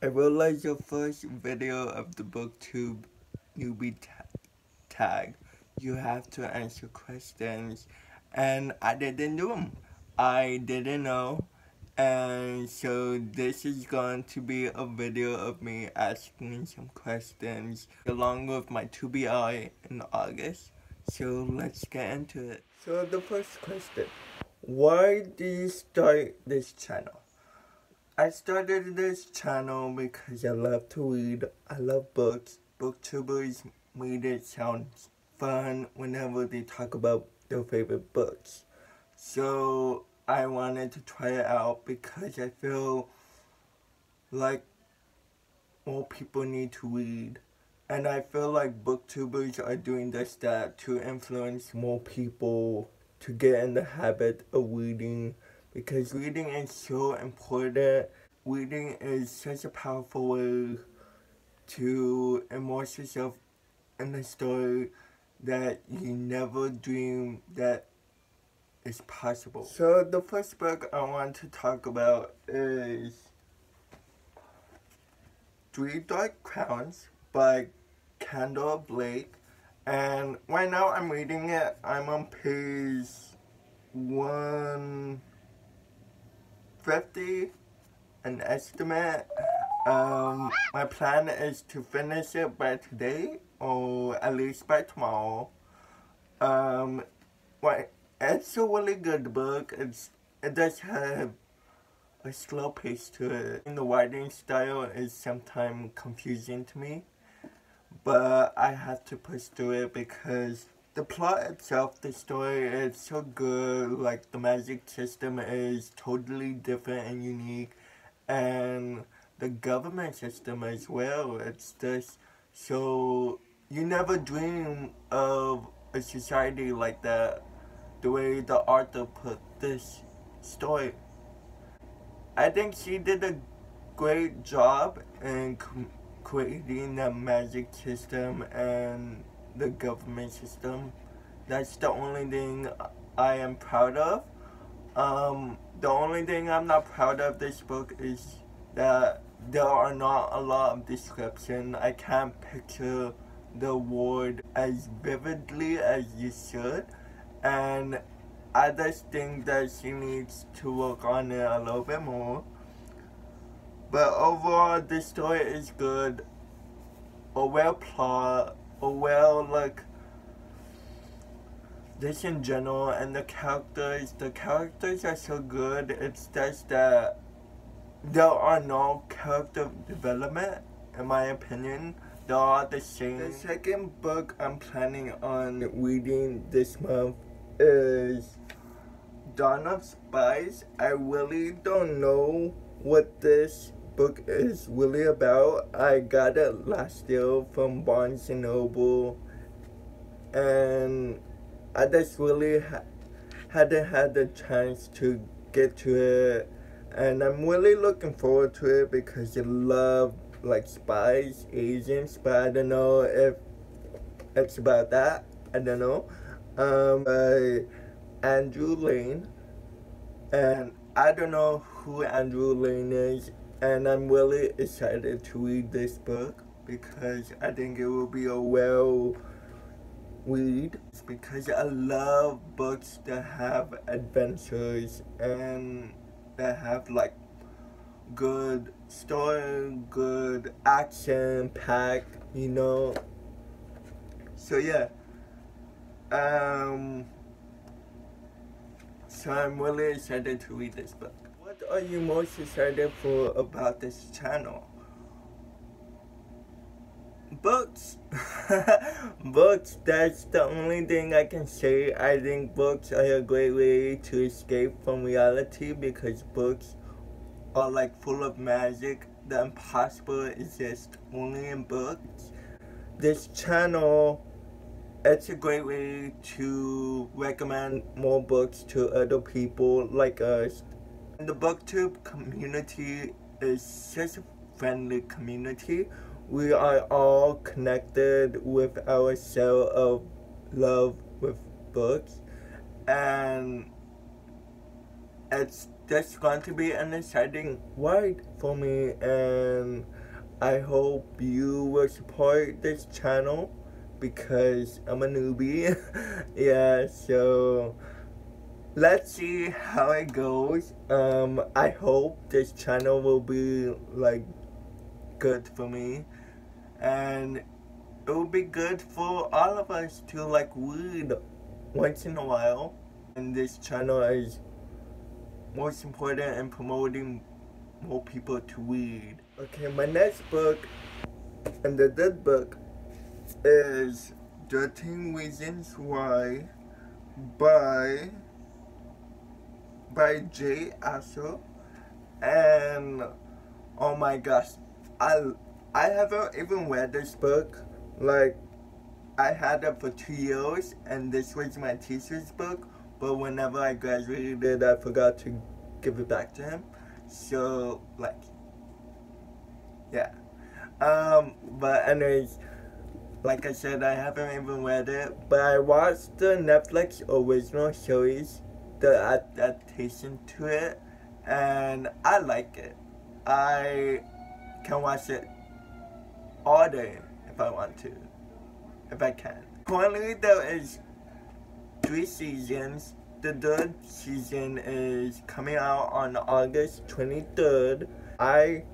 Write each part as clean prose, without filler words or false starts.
I realized your first video of the booktube newbie tag. You have to answer questions, and I didn't do them. I didn't know, and so this is going to be a video of me asking some questions along with my TBR in August. So let's get into it. So the first question, why did you start this channel? I started this channel because I love to read. I love books. Booktubers made it sound fun whenever they talk about their favorite books. So I wanted to try it out because I feel like more people need to read. And I feel like booktubers are doing just that to influence more people to get in the habit of reading, because reading is so important. Reading is such a powerful way to immerse yourself in a story that you never dreamed that is possible. So the first book I want to talk about is Three Dark Crowns by Kendare. And right now I'm reading it. I'm on page 150, an estimate. My plan is to finish it by today, or at least by tomorrow. It's a really good book. It does have a slow pace to it. And the writing style is sometimes confusing to me, but I have to push through it because the plot itself, the story, is so good. Like, the magic system is totally different and unique, and the government system as well. It's just so, you never dream of a society like that, the way the author put this story. I think she did a great job in creating the magic system and the government system. That's the only thing I am proud of. The only thing I'm not proud of this book is that there are not a lot of description. I can't picture the word as vividly as you should, and I just think that she needs to work on it a little bit more. But overall, the story is good. A well plot, just in general, and the characters are so good. It's just that there are no character development, in my opinion. They're all the same. The second book I'm planning on reading this month is Dawn of Spies. I really don't know what this book is really about. I got it last year from Barnes & Noble, and I just really hadn't had the chance to get to it, and I'm really looking forward to it because I love like spies, agents, but I don't know if it's about that. I don't know. By Andrew Leigh, and I don't know who Andrew Leigh is, and I'm really excited to read this book because I think it will be a well read. It's because I love books that have adventures and that have like good story, good action pack, you know. So yeah. So I'm really excited to read this book. What are you most excited for about this channel? Books. Books, that's the only thing I can say. I think books are a great way to escape from reality because books are like full of magic. The impossible exists only in books. This channel, it's a great way to recommend more books to other people like us. And the booktube community is such a friendly community. We are all connected with our cell of love with books, and it's that's going to be an exciting ride for me, and I hope you will support this channel because I'm a newbie. Yeah, so let's see how it goes. I hope this channel will be like good for me, and it will be good for all of us to like read once in a while. And this channel is most important in promoting more people to read. Okay, my next book and the third book is 13 Reasons Why by J. Asher. And oh my gosh, I haven't even read this book. Like, I had it for 2 years, and this was my teacher's book, but whenever I graduated, I forgot to give it back to him. So, like, yeah. But anyways, like I said, I haven't even read it, but I watched the Netflix original series, the adaptation to it, and I like it. I can watch it all day if I want to, if I can. Currently, there is 3 seasons. The third season is coming out on August 23rd. I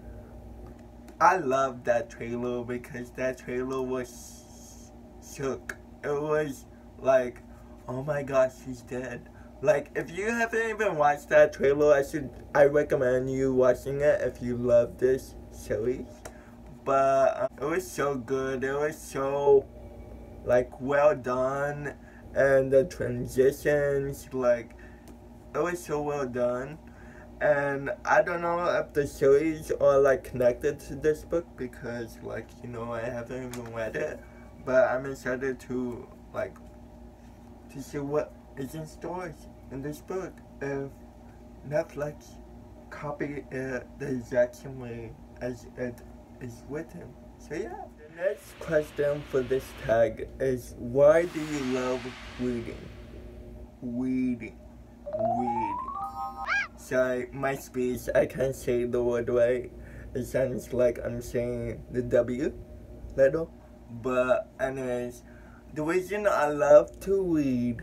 love that trailer because that trailer was shook. It was like, oh my gosh, he's dead. Like, if you haven't even watched that trailer, I recommend you watching it if you love this series. But it was so good. It was so like well done, and the transitions, like, it was so well done. And I don't know if the series are like connected to this book because, like, you know, I haven't even read it, but I'm excited to like to see what is in stores in this book if Netflix copy it the exact same way as it is written. So yeah. The next question for this tag is, why do you love reading? Reading. Sorry, my speech, I can't say the word right. It sounds like I'm saying the W letter. But anyways, the reason I love to read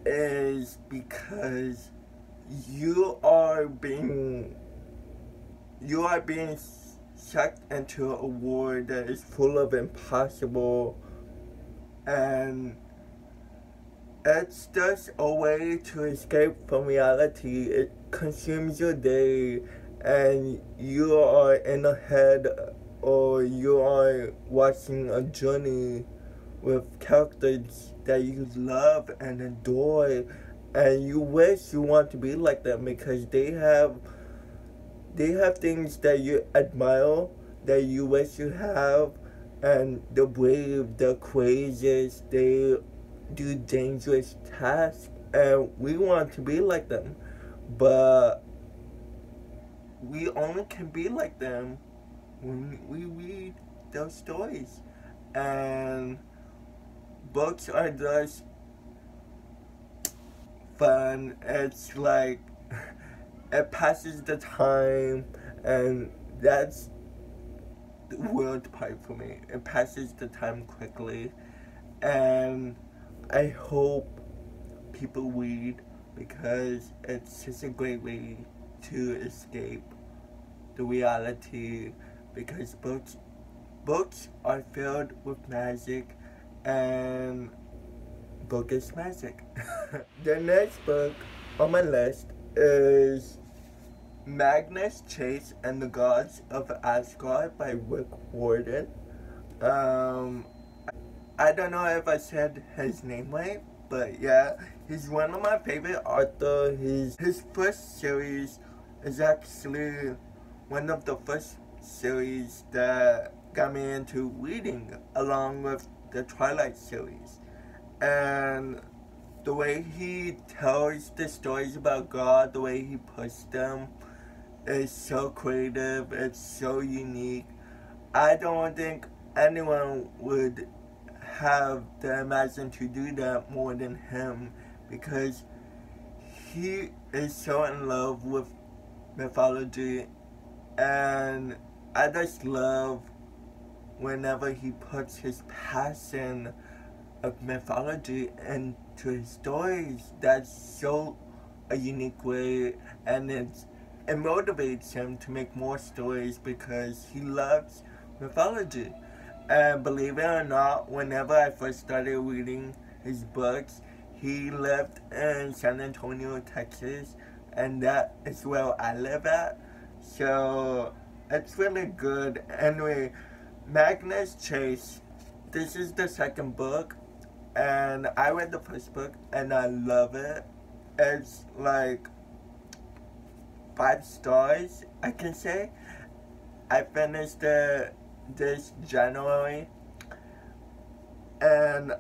is because you are being sucked into a world that is full of impossible, and it's just a way to escape from reality. It consumes your day, and you are in a head, or you are watching a journey with characters that you love and adore, and you wish you want to be like them because they have things that you admire, that you wish you have, and they're brave, they're courageous, they do dangerous tasks, and we want to be like them, but we only can be like them when we read those stories. And books are just fun. It's like it passes the time, and that's the world part for me. It passes the time quickly, and I hope people read because it's just a great way to escape the reality, because books are filled with magic, and bookish magic. The next book on my list is Magnus, Chase, and the Gods of Asgard by Riordan. I don't know if I said his name right, but yeah, he's one of my favorite authors. His first series is actually one of the first series that got me into reading, along with the Twilight series. And the way he tells the stories about God, the way he puts them, is so creative, it's so unique. I don't think anyone would have the imagination to do that more than him, because he is so in love with mythology, and I just love whenever he puts his passion of mythology into his stories. That's so a unique way, and it motivates him to make more stories because he loves mythology. And believe it or not, whenever I first started reading his books, he lived in San Antonio, Texas, and that is where I live at. So it's really good. Anyway, Magnus Chase. This is the second book, and I read the first book, and I love it. It's like 5 stars, I can say. I finished it this January, and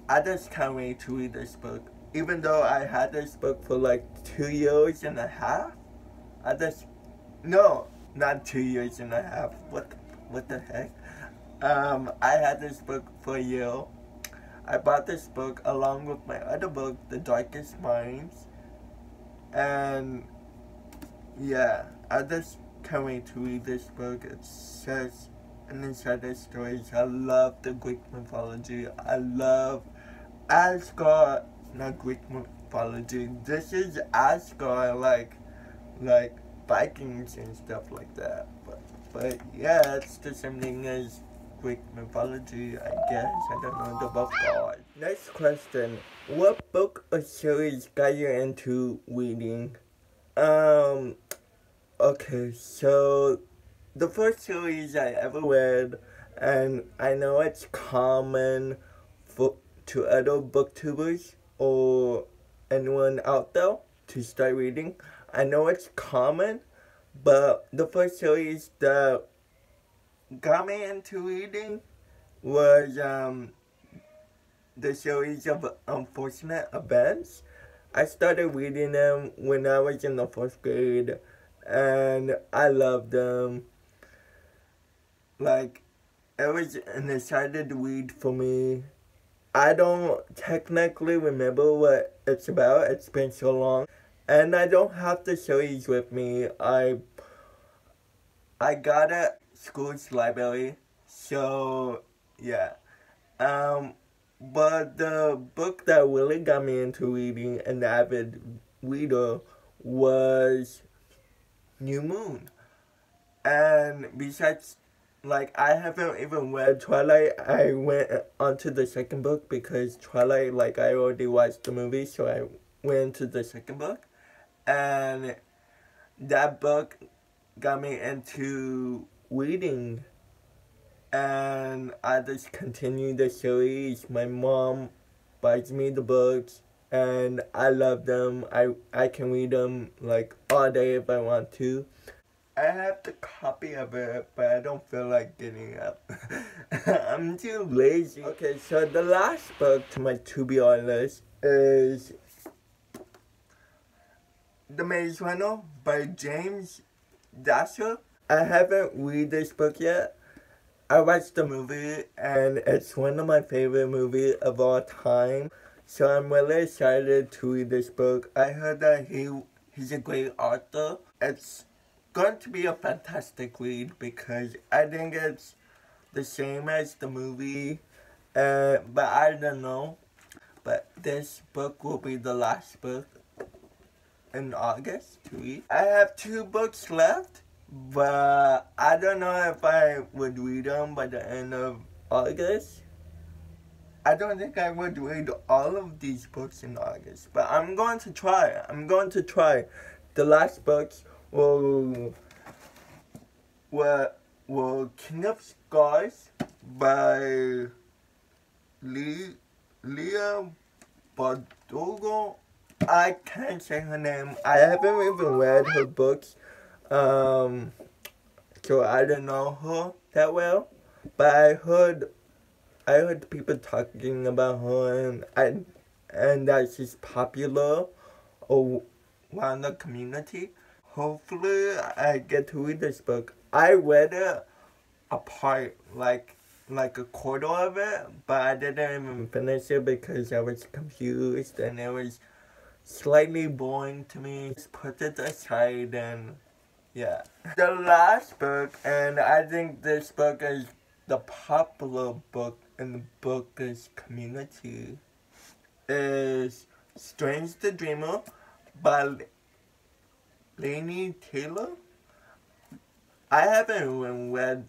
I just can't wait to read this book. Even though I had this book for like 2.5 years, no, not 2.5 years. What the heck? I had this book for a year. I bought this book along with my other book, The Darkest Minds, and yeah, I just can't wait to read this book. It's such an exciting story. I love the Greek mythology. I love Asgard, not Greek mythology. This is Asgard, like Vikings and stuff like that. But yeah, it's the same thing as Greek mythology, I guess. I don't know, the book God. Next question. What book or series got you into reading? Okay, so the first series I ever read, and I know it's common to other booktubers or anyone out there to start reading. I know it's common, but the first series that got me into reading was the series of Unfortunate Events. I started reading them when I was in the 4th grade, and I loved them. Like, it was an excited read for me. I don't technically remember what it's about. It's been so long. And I don't have the series with me. I got it at school's library. So, yeah. But the book that really got me into reading, an avid reader, was New Moon. And besides, like, I haven't even read Twilight. I went on to the second book because Twilight, like, I already watched the movie, so I went to the second book. And that book got me into reading. And I just continue the series. My mom buys me the books, and I love them. I can read them, like, all day if I want to. I have the copy of it, but I don't feel like getting up. I'm too lazy. Okay, so the last book to my TBR list is The Maze Runner by James Dasher. I haven't read this book yet. I watched the movie, and it's one of my favorite movies of all time. So I'm really excited to read this book. I heard that he's a great author. It's going to be a fantastic read because I think it's the same as the movie, but I don't know. But this book will be the last book in August to read. I have 2 books left, but I don't know if I would read them by the end of August. I don't think I would read all of these books in August, but I'm going to try. The last books were King of Scars by Leigh Bardugo. I can't say her name. I haven't even read her books, so I don't know her that well. But I heard people talking about her, and that she's popular around the community. Hopefully, I get to read this book. I read it apart, like a quarter of it, but I didn't even finish it because I was confused, and it was slightly boring to me. Just put it aside and yeah. The last book, and I think this book is the popular book in the Bookish community, is Strange the Dreamer by Laini Taylor. I haven't even read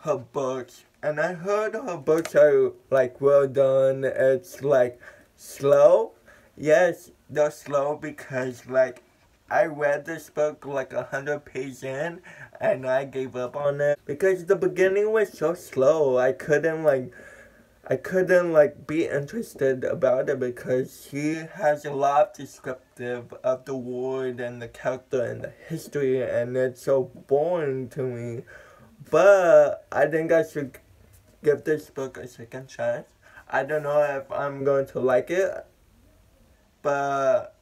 her books, and I heard her books are like well done. It's like slow. Yes, they're slow because like I read this book like 100 pages in, and I gave up on it because the beginning was so slow. I couldn't be interested about it because she has a lot descriptive of the world and the character and the history, and it's so boring to me. But I think I should give this book a second chance. I don't know if I'm going to like it, but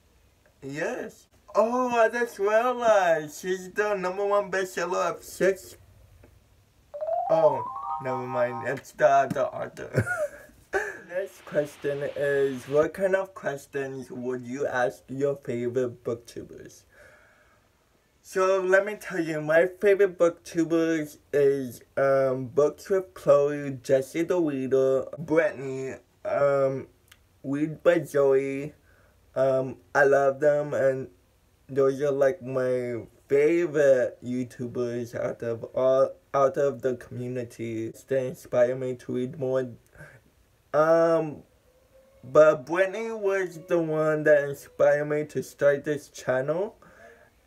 yes. Oh, I just realized she's the #1 bestseller of 6. Oh, never mind. It's the other author. Next question is, what kind of questions would you ask your favorite booktubers? So let me tell you, my favorite booktubers is Books with Chloe, Jessie the Reader, Brittany, Read by Zoe. I love them, and those are like my favorite YouTubers out of the community. They inspire me to read more. But Brittany was the one that inspired me to start this channel.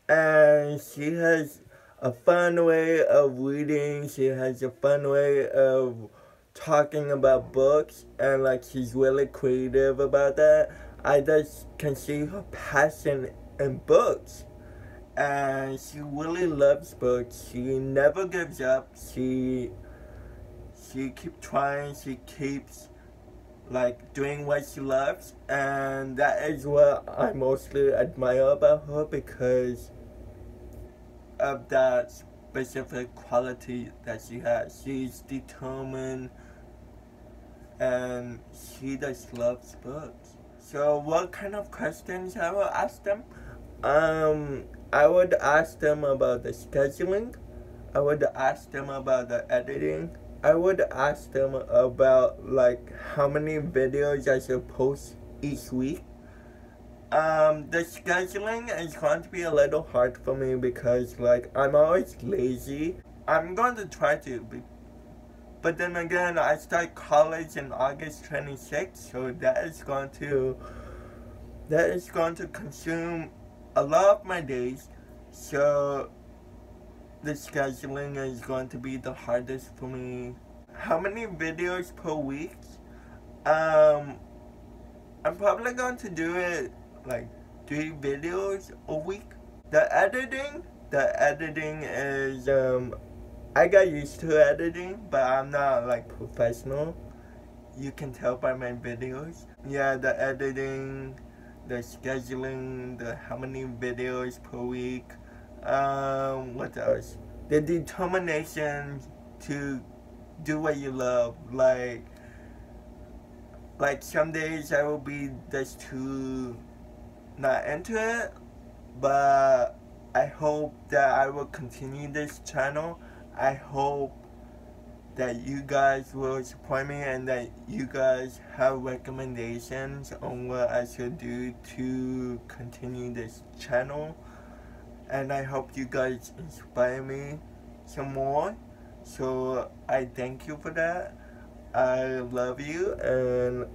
And she has a fun way of reading. She has a fun way of talking about books. And like she's really creative about that. I just can see her passion in books. And she really loves books. She never gives up. She keeps trying. She keeps like doing what she loves, and that is what I mostly admire about her because of that specific quality that she has. She's determined and she just loves books. So what kind of questions I will ask them? I would ask them about the scheduling. I would ask them about the editing. I would ask them about like how many videos I should post each week. The scheduling is going to be a little hard for me because like I'm always lazy. I'm going to try to be, but then again I start college in August 26th, so that is going to consume a lot of my days. So the scheduling is going to be the hardest for me. How many videos per week? I'm probably going to do it like 3 videos a week. The editing is I got used to editing, but I'm not like professional. You can tell by my videos. Yeah, the editing, the scheduling, the how many videos per week. What else? The determination to do what you love. Like some days I will be just too not into it, but I hope that I will continue this channel. I hope that you guys will support me and that you guys have recommendations on what I should do to continue this channel. And I hope you guys inspire me some more. So I thank you for that. I love you, and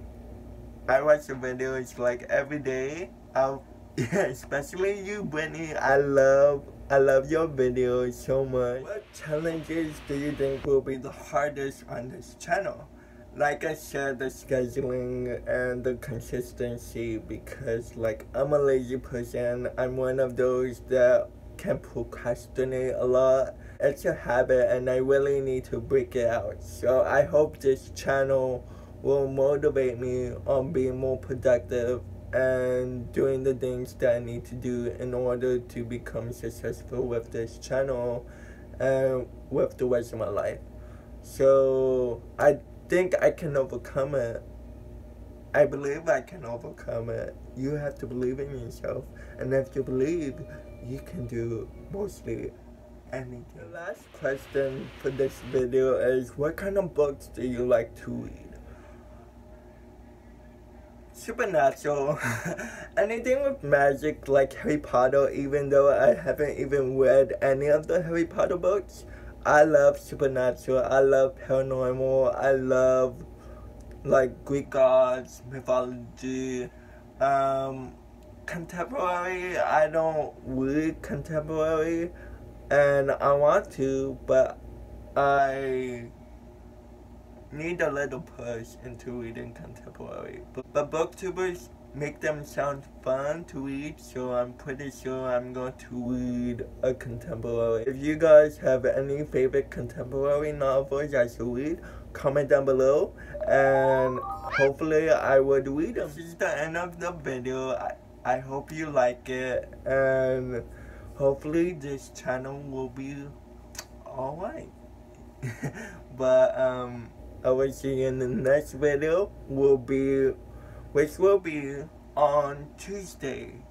I watch your videos like every day. Especially you, Brittany. I love your videos so much. What challenges do you think will be the hardest on this channel? Like I said, the scheduling and the consistency, because like I'm a lazy person. I'm one of those that can procrastinate a lot. It's a habit and I really need to break it out. So I hope this channel will motivate me on being more productive and doing the things that I need to do in order to become successful with this channel and with the rest of my life. So I think I can overcome it. I believe I can overcome it. You have to believe in yourself, and if you believe, you can do mostly anything. The last question for this video is, what kind of books do you like to read? Supernatural, anything with magic like Harry Potter, even though I haven't even read any of the Harry Potter books. I love supernatural, I love paranormal, I love like Greek gods, mythology, contemporary. I don't read contemporary, and I want to, but I need a little push into reading contemporary. But booktubers make them sound fun to read, so I'm pretty sure I'm going to read a contemporary. If you guys have any favorite contemporary novels I should read, comment down below, and hopefully I would read them. This is the end of the video. I hope you like it, and hopefully this channel will be alright. But I will see you in the next video, which will be on Tuesday.